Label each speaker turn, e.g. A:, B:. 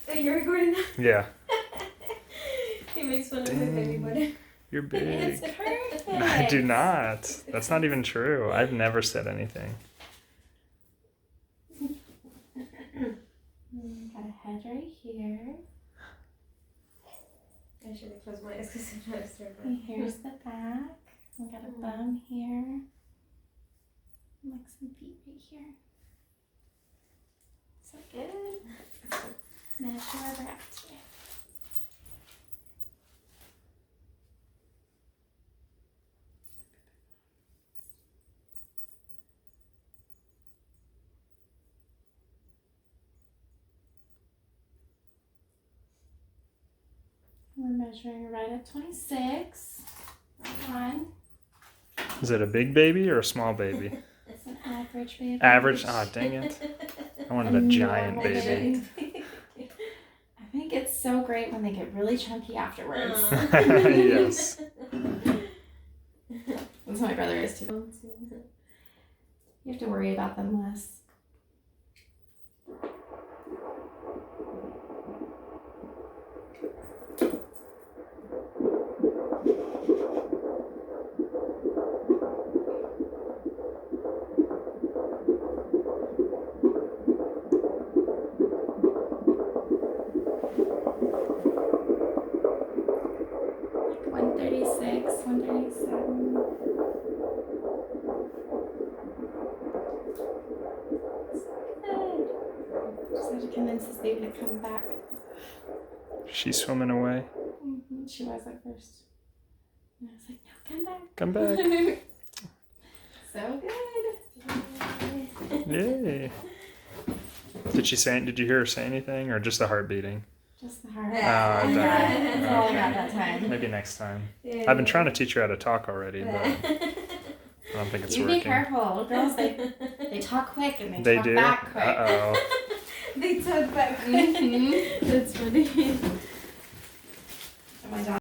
A: Oh, you're recording now?
B: Yeah.
A: He makes fun of my baby butter.
B: You're big.
A: It's perfect.
B: I do not. That's not even true. I've never said anything.
C: Got a head right here.
A: I should have closed my eyes because I'm trying to start
C: And here's the back. We got a bum here. And like some feet right here. So good. Measure where we're at today. We're measuring right at 26. One.
B: Is it a big baby or a small baby?
C: It's an average baby.
B: Average? Ah, dang it. I wanted a giant
C: normal
B: baby.
C: I think it's so great when they get really chunky afterwards.
B: Yes.
C: That's how my brother is too. You have to worry about them less. Like 136, 137. Good. Just have to convince this baby to come back.
B: She's swimming away.
C: She was at first. And I was like, no, come back.
B: Come back.
C: So good.
B: Yay. Did you hear her say anything or just the heart beating?
C: Just the heart.
B: Oh,
C: That's
B: darn.
C: all I got that time.
B: Maybe next time.
A: Yeah.
B: I've been trying to teach her how to talk already, but I don't think it's
C: You
B: working.
C: be careful. Girls, they talk quick and
B: They
C: talk
B: do?
C: back quick.
B: Uh-oh.
A: They talk back.
C: Mhm.
A: That's funny.